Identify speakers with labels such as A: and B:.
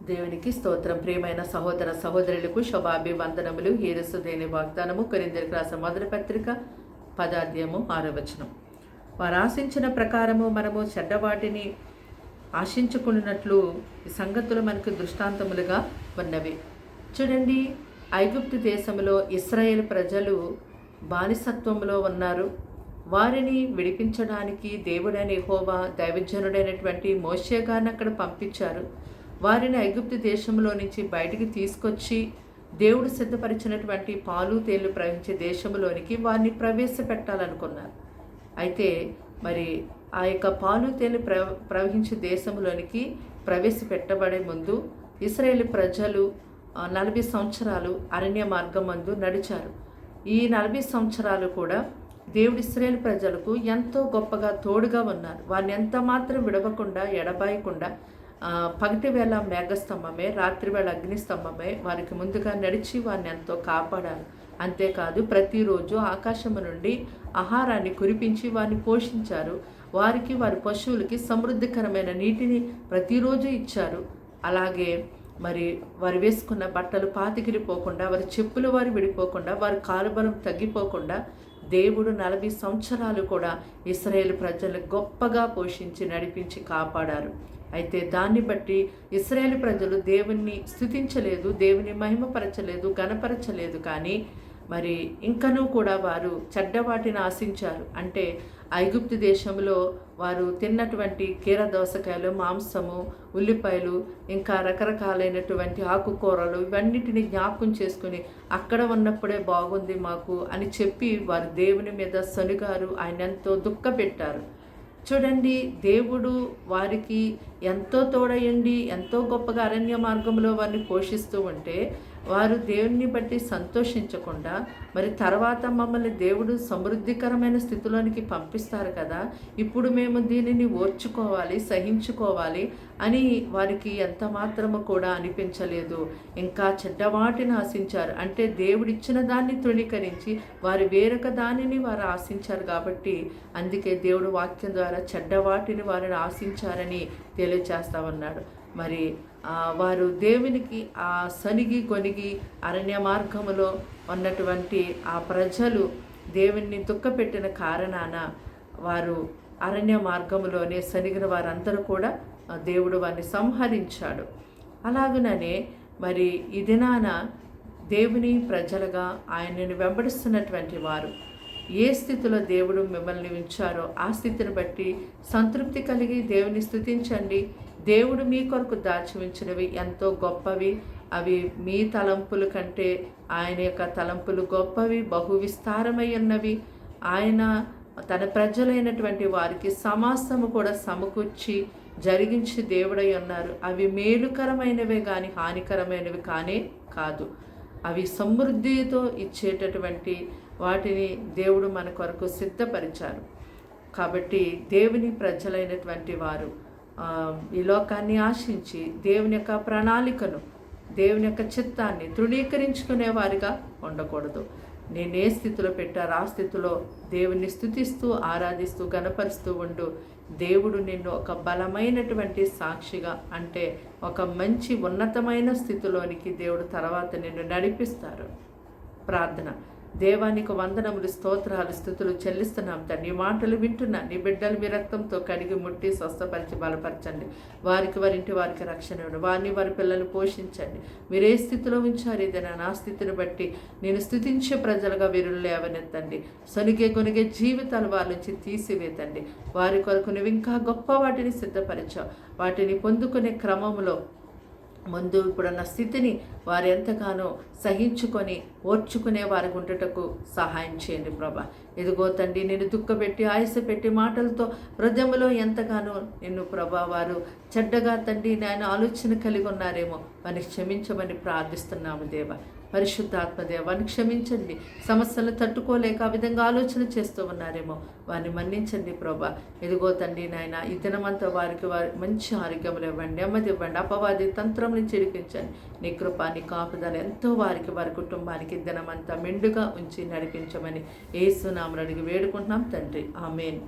A: దేవునికి స్తోత్రం. ప్రియమైన సహోదర సహోదరులకు శుభాభివందనములు. యేసుదేని వాగ్దానము కొరింథీయులకు రాసిన మొదటి పత్రిక 10:6 వారు ఆశించిన ప్రకారము మనము చెడ్డవాటిని ఆశించుకున్నట్లు ఈ సంగతులు మనకు దృష్టాంతములుగా ఉన్నవి. చూడండి, ఐగుప్తు దేశంలో ఇశ్రాయేలు ప్రజలు బానిసత్వంలో ఉన్నారు. వారిని విడిపించడానికి దేవుడైన యెహోవా దైవజనుడైనటువంటి మోషే గారిని అక్కడ పంపించారు. వారిని ఐగుప్తు దేశంలో నుంచి బయటికి తీసుకొచ్చి దేవుడు సిద్ధపరిచినటువంటి పాలు తేళ్లు ప్రవహించే దేశంలోనికి వారిని ప్రవేశపెట్టాలనుకున్నారు. అయితే మరి ఆ యొక్క పాలు తేళ్లు ప్రవహించే దేశంలోనికి ప్రవేశపెట్టబడే ముందు ఇశ్రాయేలు ప్రజలు 40 సంవత్సరాలు అరణ్య మార్గం మందు నడిచారు. ఈ 40 సంవత్సరాలు కూడా దేవుడు ఇశ్రాయేలు ప్రజలకు ఎంతో గొప్పగా తోడుగా ఉన్నారు. వారిని ఎంత మాత్రం విడవకుండా ఎడబాయకుండా పగటి వేళ మేఘస్తంభమే, రాత్రివేళ అగ్నిస్తంభమే వారికి ముందుగా నడిచి వారిని ఎంతో కాపాడారు. అంతేకాదు ప్రతిరోజు ఆకాశము నుండి ఆహారాన్ని కురిపించి వారిని పోషించారు. వారికి వారి పశువులకి సమృద్ధికరమైన నీటిని ప్రతిరోజు ఇచ్చారు. అలాగే మరి వారు వేసుకున్న బట్టలు పాతికిరిపోకుండా, వారి చెప్పులు వారు విడిపోకుండా, వారి కాలుబలం తగ్గిపోకుండా దేవుడు 40 సంవత్సరాలు కూడా ఇశ్రాయేలు ప్రజలు గొప్పగా పోషించి నడిపించి కాపాడారు. అయితే దాన్ని బట్టి ఇశ్రాయేలు ప్రజలు దేవుణ్ణి స్తుతించలేదు, దేవుని మహిమపరచలేదు, గణపరచలేదు. కానీ మరి ఇంకనూ కూడా వారు చెడ్డవాటిని ఆశించారు. అంటే ఐగుప్తు దేశంలో వారు తిన్నటువంటి కీరదోసకాయలు, మాంసము, ఉల్లిపాయలు, ఇంకా రకరకాలైనటువంటి ఆకుకూరలు, ఇవన్నిటిని జ్ఞాపకం చేసుకుని అక్కడ ఉన్నప్పుడే బాగుంది మాకు అని చెప్పి వారు దేవుని మీద సనుగారు, ఆయన ఎంతో దుఃఖపెట్టారు. చూడండి, దేవుడు వారికి ఎంతో తోడయండి ఎంతో గొప్పగా అరణ్య మార్గంలో వారిని పోషిస్తూ ఉంటే వారు దేవుణ్ణి బట్టి సంతోషించకుండా మరి తర్వాత మమ్మల్ని దేవుడు సమృద్ధికరమైన స్థితిలోనికి పంపిస్తారు కదా, ఇప్పుడు మేము దీనిని ఓర్చుకోవాలి, సహించుకోవాలి అని వారికి ఎంత మాత్రము కూడా అనిపించలేదు. ఇంకా చెడ్డవాటిని ఆశించారు. అంటే దేవుడిచ్చిన దాన్ని తృణీకరించి వారు వేరొక దానిని వారు ఆశించారు. కాబట్టి అందుకే దేవుడు వాక్యం ద్వారా చెడ్డవాటిని వారిని ఆశించారని తెలియచేస్తా ఉన్నాడు. మరి వారు దేవునికి ఆ సనిగి కొనిగి అరణ్య మార్గములో ఉన్నటువంటి ఆ ప్రజలు దేవుణ్ణి దుఃఖపెట్టిన కారణాన వారు అరణ్య మార్గములోనే సనిగిన వారందరూ కూడా దేవుడు వారిని సంహరించాడు. అలాగనే మరి ఈ దినాన దేవుని ప్రజలుగా ఆయనను వెంబడిస్తున్నటువంటి వారు ఏ స్థితిలో దేవుడు మిమ్మల్ని ఉంచారో ఆ స్థితిని బట్టి సంతృప్తి కలిగి దేవుని స్తుతించండి. దేవుడు మీ కొరకు దాచి ఉంచినవి ఎంతో గొప్పవి. అవి మీ తలంపుల కంటే ఆయన యొక్క తలంపులు గొప్పవి, బహు విస్తారమై ఉన్నవి. ఆయన తన ప్రజలైనటువంటి వారికి సమస్తము కూడా సమకూర్చి జరిగించి దేవుడై ఉన్నారు. అవి మేలుకరమైనవే కానీ హానికరమైనవి కానే కాదు. అవి సమృద్ధితో ఇచ్చేటటువంటి వాటిని దేవుడు మన కొరకు సిద్ధపరిచారు. కాబట్టి దేవుని ప్రజలైనటువంటి వారు ఈ లోకాన్ని ఆశించి దేవుని యొక్క ప్రణాళికను, దేవుని యొక్క చిత్తాన్ని తృణీకరించుకునే వారిగా ఉండకూడదు. నేను ఏ స్థితిలో పెట్టారో ఆ స్థితిలో దేవుని స్తుతిస్తూ ఆరాధిస్తూ గణపరుస్తూ ఉండు. దేవుడు నిన్ను ఒక బలమైనటువంటి సాక్షిగా, అంటే ఒక మంచి ఉన్నతమైన స్థితిలోనికి దేవుడు తర్వాత నిన్ను నడిపిస్తారు. ప్రార్థన. దేవానికి వందనములు, స్తోత్రాలు, స్తుతులు చెల్లిస్తున్నాం తండ్రి. నీ మాటలు వింటున్నా నీ బిడ్డలు మీ రక్తంతో కడిగి ముట్టి స్వస్థపరిచి బలపరచండి. వారికి వారింటి వారికి రక్షణ ఇవ్వండి. వారిని వారి పిల్లలు పోషించండి. మీరు ఏ స్థితిలో ఉంచారు ఇదేనా నా స్థితిని బట్టి నేను స్తుతించే ప్రజలుగా వీరు లేవనెత్తండి. సొనిగే కొనిగే జీవితాలు వారి నుంచి తీసివేతండి. వారి కొరకు నువ్వు ఇంకా గొప్ప వాటిని సిద్ధపరిచావు. వాటిని పొందుకునే క్రమంలో ముందు ఇప్పుడున్న స్థితిని వారు ఎంతగానో సహించుకొని ఓర్చుకునే వారి గుంటకు సహాయం చేయండి ప్రభా. ఎదుగో తండ్రి, నేను దుఃఖపెట్టి ఆయాసపెట్టి మాటలతో హృదయంలో ఎంతగానో నిన్ను ప్రభా వారు చెడ్డగా తండ్రి నాయన ఆలోచన కలిగి ఉన్నారేమో వారిని క్షమించమని ప్రార్థిస్తున్నాము దేవా. పరిశుద్ధాత్మదేవాన్ని క్షమించండి. సమస్యలను తట్టుకోలేక ఆ విధంగా ఆలోచన చేస్తూ ఉన్నారేమో వారిని మన్నించండి ప్రభా. ఎదుగో తండ్రి నాయన ఈ దినమంతా వారికి మంచి ఆరోగ్యములు ఇవ్వండి, నెమ్మది ఇవ్వండి. అపవాది తంత్రం నుంచి విడిపించండి. నీ కృప, నీ కాపుదల ఎంతో వారికి వారి కుటుంబానికి దినమంతా మెండుగా ఉంచి నడిపించమని యేసు నామమున అడిగి వేడుకుంటున్నాం తండ్రి. ఆమేన్.